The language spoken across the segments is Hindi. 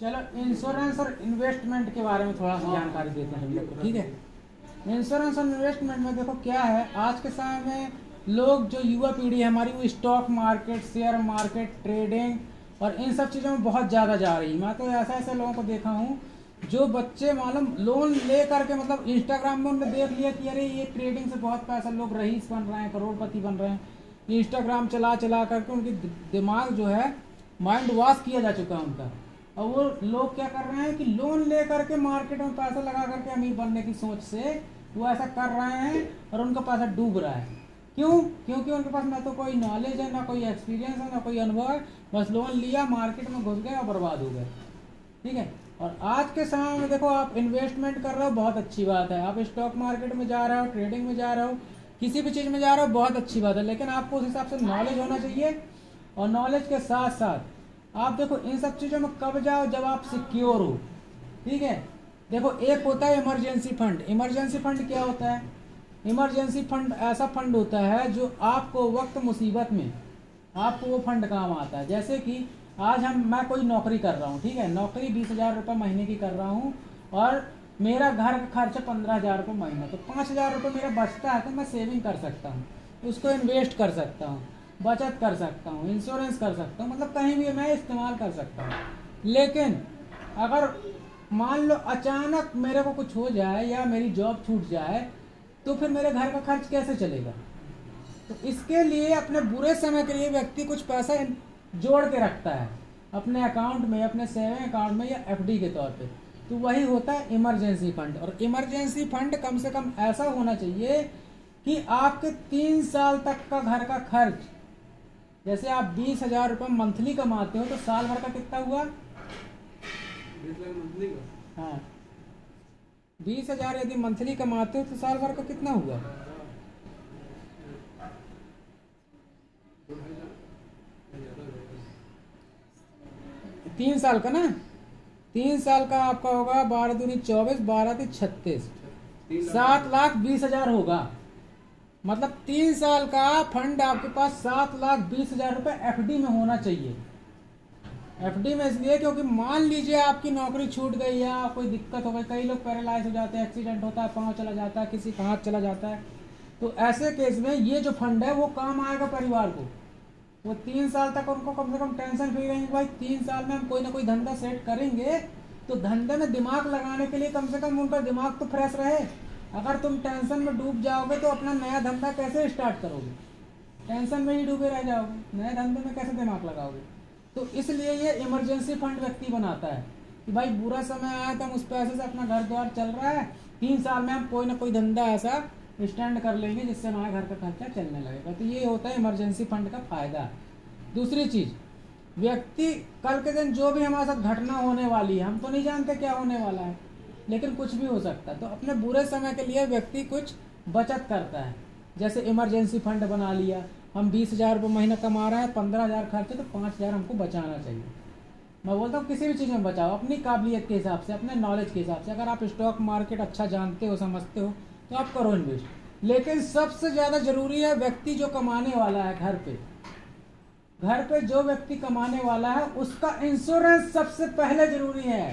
चलो इंश्योरेंस और इन्वेस्टमेंट के बारे में थोड़ा सा जानकारी देते हैं हम लोग को, ठीक है। इंश्योरेंस और इन्वेस्टमेंट में देखो क्या है, आज के समय में लोग जो युवा पीढ़ी है हमारी, वो stock market, share market, trading और इन सब चीज़ों में बहुत ज़्यादा जा रही है। मैं तो ऐसा ऐसे लोगों को देखा हूँ जो बच्चे मालूम लोन ले करके, मतलब इंस्टाग्राम में उन्होंने देख लिया कि अरे ये ट्रेडिंग से बहुत पैसा, लोग रईस बन रहे हैं, करोड़पति बन रहे हैं। इंस्टाग्राम चला चला करके उनकी दिमाग जो है माइंड वॉश किया जा चुका है उनका। और वो लोग क्या कर रहे हैं कि लोन ले करके मार्केट में पैसा लगा करके अमीर बनने की सोच से वो ऐसा कर रहे हैं और उनका पैसा डूब रहा है। क्यों? क्योंकि उनके पास ना तो कोई नॉलेज है, ना कोई एक्सपीरियंस है, ना कोई अनुभव है, बस लोन लिया, मार्केट में घुस गए और बर्बाद हो गए, ठीक है। और आज के समय में देखो आप इन्वेस्टमेंट कर रहे हो, बहुत अच्छी बात है। आप स्टॉक मार्केट में जा रहे हो, ट्रेडिंग में जा रहे हो, किसी भी चीज़ में जा रहे हो, बहुत अच्छी बात है, लेकिन आपको उस हिसाब से नॉलेज होना चाहिए। और नॉलेज के साथ साथ आप देखो इन सब चीज़ों में कब जाओ, जब आप सिक्योर हो, ठीक है। देखो एक होता है इमरजेंसी फंड। इमरजेंसी फंड क्या होता है? इमरजेंसी फंड ऐसा फंड होता है जो आपको वक्त मुसीबत में आपको वो फंड काम आता है। जैसे कि आज मैं कोई नौकरी कर रहा हूँ, ठीक है, नौकरी 20,000 रुपये महीने की कर रहा हूँ और मेरा घर का खर्च 15,000 रुपये महीना, तो 5,000 रुपये मेरा बचता है, तो मैं सेविंग कर सकता हूँ, उसको इन्वेस्ट कर सकता हूँ, बचत कर सकता हूँ, इंश्योरेंस कर सकता हूँ, मतलब कहीं भी मैं इस्तेमाल कर सकता हूँ। लेकिन अगर मान लो अचानक मेरे को कुछ हो जाए या मेरी जॉब छूट जाए तो फिर मेरे घर का खर्च कैसे चलेगा? तो इसके लिए अपने बुरे समय के लिए व्यक्ति कुछ पैसा जोड़ के रखता है अपने अकाउंट में, अपने सेविंग अकाउंट में या एफडी के तौर पे, तो वही होता है इमरजेंसी फंड। और इमरजेंसी फंड कम से कम ऐसा होना चाहिए कि आपके 3 साल तक का घर का खर्च, जैसे आप 20,000 रुपये मंथली कमाते हो तो साल भर का कितना हुआ? 20 लाख मंथली का। हाँ, 20,000 यदि मंथली कमाते हो तो साल भर का कितना हुआ? 3 साल का ना, 3 साल का आपका होगा 12 दूनी 24, 12 × 36, 7,20,000 होगा। मतलब 3 साल का फंड आपके पास 7,20,000 रुपये एफडी में होना चाहिए। एफडी में इसलिए क्योंकि मान लीजिए आपकी नौकरी छूट गई या कोई दिक्कत हो गई, कई लोग पैरालाइज हो जाते हैं, एक्सीडेंट होता है, पाँव चला जाता है, किसी का हाथ चला जाता है, तो ऐसे केस में ये जो फंड है वो काम आएगा परिवार को। वो 3 साल तक उनको कम से कम टेंशन फ्री रहेंगे, भाई 3 साल में हम कोई ना कोई धंधा सेट करेंगे, तो धंधे में दिमाग लगाने के लिए कम से कम उनका दिमाग तो फ्रेश रहे। अगर तुम टेंशन में डूब जाओगे तो अपना नया धंधा कैसे स्टार्ट करोगे? टेंशन में ही डूबे रह जाओगे, नए धंधे में कैसे दिमाग लगाओगे? तो इसलिए ये इमरजेंसी फंड व्यक्ति बनाता है कि भाई बुरा समय आया तो हम उस पैसे से, अपना घर द्वार चल रहा है, 3 साल में हम कोई ना कोई धंधा ऐसा स्टैंड कर लेंगे जिससे हमारे घर का खर्चा चलने लगेगा। तो ये होता है इमरजेंसी फंड का फायदा। दूसरी चीज़, व्यक्ति कल के दिन जो भी हमारे साथ घटना होने वाली है, हम तो नहीं जानते क्या होने वाला है, लेकिन कुछ भी हो सकता है, तो अपने बुरे समय के लिए व्यक्ति कुछ बचत करता है। जैसे इमरजेंसी फंड बना लिया, हम 20,000 रुपये महीना कमा रहे हैं, 15,000 खर्च है, तो 5,000 हमको बचाना चाहिए। मैं बोलता हूँ किसी भी चीज़ में बचाओ अपनी काबिलियत के हिसाब से, अपने नॉलेज के हिसाब से। अगर आप स्टॉक मार्केट अच्छा जानते हो, समझते हो, तो आप करो इन्वेस्ट। लेकिन सबसे ज़्यादा ज़रूरी है व्यक्ति जो कमाने वाला है घर पे जो व्यक्ति कमाने वाला है उसका इंश्योरेंस सबसे पहले ज़रूरी है।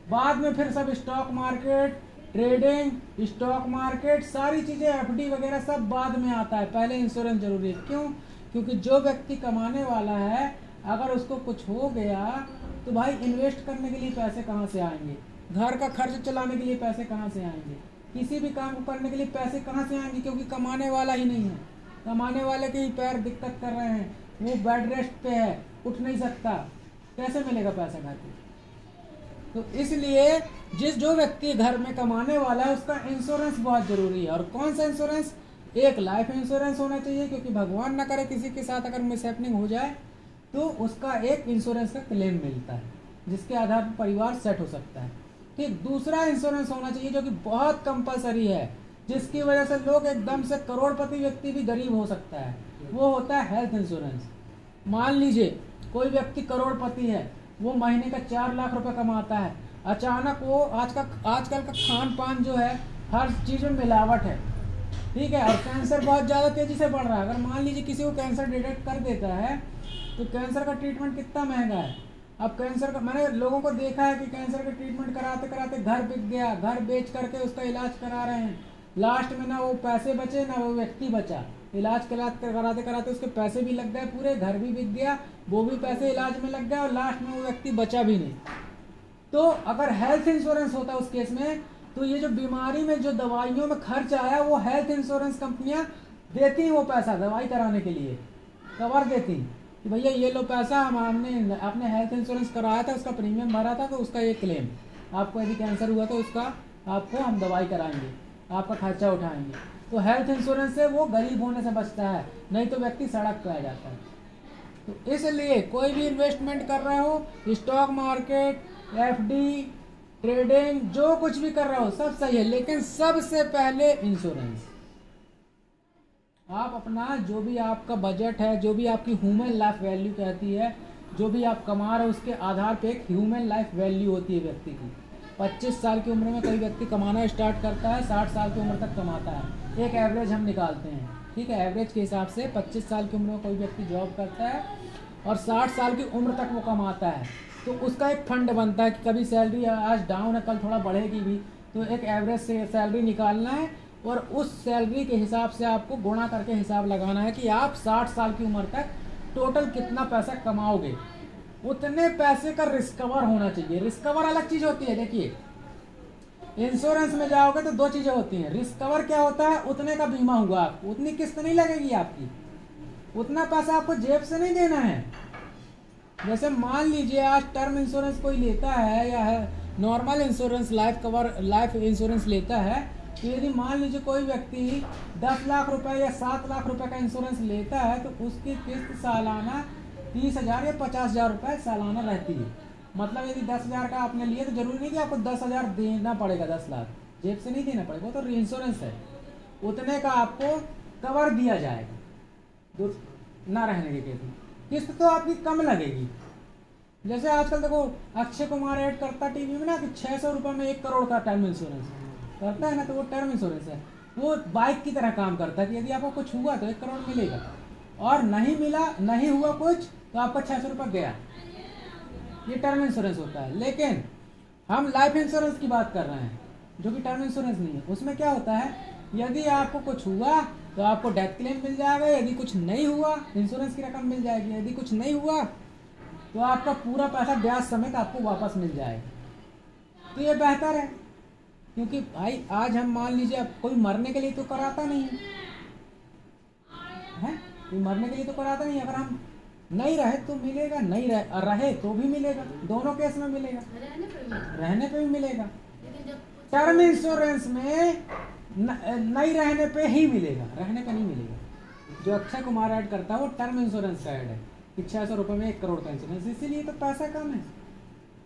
बाद में फिर सब stock market, trading, stock market, सारी चीज़ें एफडी वगैरह सब बाद में आता है, पहले इंश्योरेंस जरूरी है। क्यों? क्योंकि जो व्यक्ति कमाने वाला है अगर उसको कुछ हो गया तो भाई इन्वेस्ट करने के लिए पैसे कहाँ से आएंगे? घर का खर्च चलाने के लिए पैसे कहाँ से आएंगे? किसी भी काम को करने के लिए पैसे कहाँ से आएंगे? क्योंकि कमाने वाला ही नहीं है। कमाने वाले के ही पैर दिक्कत कर रहे हैं, वो बेड रेस्ट पे है, उठ नहीं सकता, कैसे मिलेगा पैसा घर पे? तो इसलिए जो व्यक्ति घर में कमाने वाला है उसका इंश्योरेंस बहुत जरूरी है। और कौन सा इंश्योरेंस? एक लाइफ इंश्योरेंस होना चाहिए, क्योंकि भगवान ना करे किसी के साथ अगर मिसहैपनिंग हो जाए तो उसका एक इंश्योरेंस का क्लेम मिलता है, जिसके आधार पर परिवार सेट हो सकता है। ठीक, दूसरा इंश्योरेंस होना चाहिए जो कि बहुत कंपलसरी है, जिसकी वजह से लोग एकदम से करोड़पति व्यक्ति भी गरीब हो सकता है, वो होता है हेल्थ इंश्योरेंस। मान लीजिए कोई व्यक्ति करोड़पति है, वो महीने का 4 लाख रुपए कमाता है, अचानक वो आजकल का खान पान जो है हर चीज़ में मिलावट है, ठीक है, और कैंसर बहुत ज़्यादा तेज़ी से बढ़ रहा है। अगर मान लीजिए किसी को कैंसर डिटेक्ट कर देता है तो कैंसर का ट्रीटमेंट कितना महंगा है, अब कैंसर का मैंने लोगों को देखा है कि कैंसर का ट्रीटमेंट कराते कराते घर बिक गया, घर बेच करके उसका इलाज करा रहे हैं, लास्ट में ना वो पैसे बचे ना वो व्यक्ति बचा। इलाज कराते कराते उसके पैसे भी लग गए पूरे, घर भी बिक गया, वो भी पैसे इलाज में लग गए और लास्ट में वो व्यक्ति बचा भी नहीं। तो अगर हेल्थ इंश्योरेंस होता उस केस में, तो ये जो बीमारी में जो दवाइयों में खर्च आया वो हेल्थ इंश्योरेंस कंपनियां देती वो पैसा दवाई कराने के लिए, कवर देती कि भैया ये लो पैसा, हमने अपने हेल्थ इंश्योरेंस कराया था, उसका प्रीमियम भरा था, तो उसका ये क्लेम आपको, यदि कैंसर हुआ तो उसका आपको हम दवाई कराएंगे, आपका खर्चा उठाएंगे। तो हेल्थ इंश्योरेंस से वो गरीब होने से बचता है, नहीं तो व्यक्ति सड़क पर आ जाता है। तो इसलिए कोई भी इन्वेस्टमेंट कर रहे हो, स्टॉक मार्केट, एफडी, ट्रेडिंग, जो कुछ भी कर रहे हो सब सही है, लेकिन सबसे पहले इंश्योरेंस। आप अपना जो भी आपका बजट है, जो भी आपकी ह्यूमन लाइफ वैल्यू कहती है, जो भी आप कमा रहे हो उसके आधार पे एक ह्यूमन लाइफ वैल्यू होती है व्यक्ति की। 25 साल की उम्र में कोई व्यक्ति कमाना स्टार्ट करता है, 60 साल की उम्र तक कमाता है, एक एवरेज हम निकालते हैं, ठीक है। एवरेज के हिसाब से 25 साल की उम्र में कोई व्यक्ति जॉब करता है और 60 साल की उम्र तक वो कमाता है, तो उसका एक फंड बनता है कि कभी सैलरी आज डाउन है, कल थोड़ा बढ़ेगी भी, तो एक एवरेज से सैलरी निकालना है और उस सैलरी के हिसाब से आपको गुणा करके हिसाब लगाना है कि आप 60 साल की उम्र तक टोटल कितना पैसा कमाओगे। उतने पैसे का रिस्क कवर होना चाहिए। रिस्क कवर अलग चीज होती है, देखिए इंश्योरेंस में जाओगे तो दो चीजें होती हैं। रिस्क कवर क्या होता है, उतने का बीमा हुआ, आपको उतनी किस्त नहीं लगेगी आपकी, उतना पैसा आपको जेब से नहीं देना है। जैसे मान लीजिए आज टर्म इंश्योरेंस कोई लेता है या normal insurance life cover life insurance लेता है, तो यदि मान लीजिए कोई व्यक्ति 10 लाख रुपए या 7 लाख रुपए का इंश्योरेंस लेता है, तो उसकी किस्त सालाना 30,000 या 50,000 रुपए सालाना रहती है। मतलब यदि 10,000 का आपने लिया तो जरूरी नहीं कि आपको 10,000 देना पड़ेगा, 10 लाख जेब से नहीं देना पड़ेगा, वो तो इंश्योरेंस है, उतने का आपको कवर दिया जाएगा जो ना रहने के केस में। किस्त तो आपकी कम लगेगी। जैसे आजकल देखो अक्षय कुमार ऐड करता टीवी में ना कि 600 रुपये में 1 करोड़ का टर्म इंश्योरेंस करता है ना, तो वो टर्म इंश्योरेंस है, वो बाइक की तरह काम करता है कि यदि आपको कुछ हुआ तो 1 करोड़ मिलेगा, और नहीं मिला, नहीं हुआ कुछ, तो आपका 600 रुपये गया। ये टर्म इंश्योरेंस होता है। लेकिन हम लाइफ इंश्योरेंस की बात कर रहे हैं जो कि टर्म इंश्योरेंस नहीं है। उसमें क्या होता है, यदि आपको कुछ हुआ तो आपको डेथ क्लेम मिल जाएगा, यदि कुछ नहीं हुआ इंश्योरेंस की रकम मिल जाएगी, यदि कुछ नहीं हुआ तो आपका पूरा पैसा ब्याज समेत आपको वापस मिल जाएगा। तो ये बेहतर है, क्योंकि भाई आज हम मान लीजिए कोई मरने के लिए तो कराता नहीं है, कोई मरने के लिए तो कराता नहीं। अगर हम नहीं रहे तो मिलेगा, नहीं रहे तो भी मिलेगा, दोनों केस में मिलेगा, रहने पे भी मिलेगा। टर्म इंश्योरेंस में नहीं रहने पे ही मिलेगा, रहने पे नहीं मिलेगा। जो अक्षय कुमार ऐड करता है वो टर्म इंश्योरेंस का ऐड है कि 600 रुपये में 1 करोड़ का इंश्योरेंस, इसीलिए तो पैसा कम है,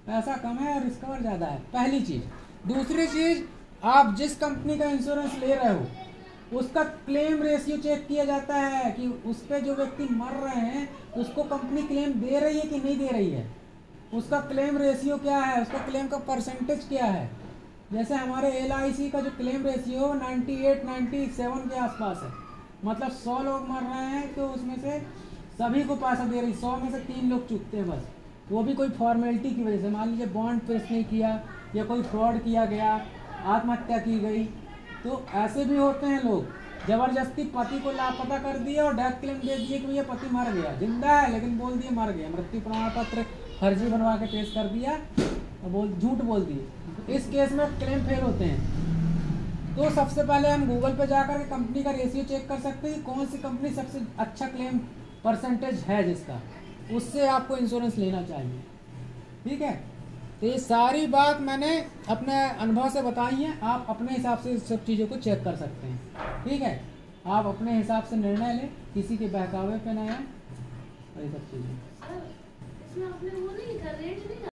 पैसा कम है और रिस्क कवर ज़्यादा है, पहली चीज़। दूसरी चीज़, आप जिस कंपनी का इंश्योरेंस ले रहे हो उसका क्लेम रेशियो चेक किया जाता है कि उस पर जो व्यक्ति मर रहे हैं उसको कंपनी क्लेम दे रही है कि नहीं दे रही है, उसका क्लेम रेशियो क्या है, उसका क्लेम का परसेंटेज क्या है। जैसे हमारे LIC का जो क्लेम रेशियो 98-97 के आसपास है, मतलब 100 लोग मर रहे हैं तो उसमें से सभी को पैसा दे रही, 100 में से 3 लोग चुकते हैं बस, वो भी कोई फॉर्मेलिटी की वजह से। मान लीजिए बॉन्ड पेश नहीं किया या कोई फ्रॉड किया गया, आत्महत्या की गई, तो ऐसे भी होते हैं लोग, जबरदस्ती पति को लापता कर दिया और डेथ क्लेम दे दिए कि भैया पति मर गया, जिंदा है लेकिन बोल दिए मर गया, मृत्यु प्रमाण पत्र फर्जी बनवा के पेश कर दिया और झूठ बोल दिए, तो इस केस में क्लेम फेल होते हैं। तो सबसे पहले हम गूगल पे जाकर के कंपनी का रेशियो चेक कर सकते हैं कि कौन सी कंपनी सबसे अच्छा क्लेम परसेंटेज है जिसका, उससे आपको इंश्योरेंस लेना चाहिए, ठीक है। तो ये सारी बात मैंने अपने अनुभव से बताई है, आप अपने हिसाब से सब चीज़ों को चेक कर सकते हैं, ठीक है। आप अपने हिसाब से निर्णय लें, किसी के बहकावे पे ना आए, और ये सब चीज़ें।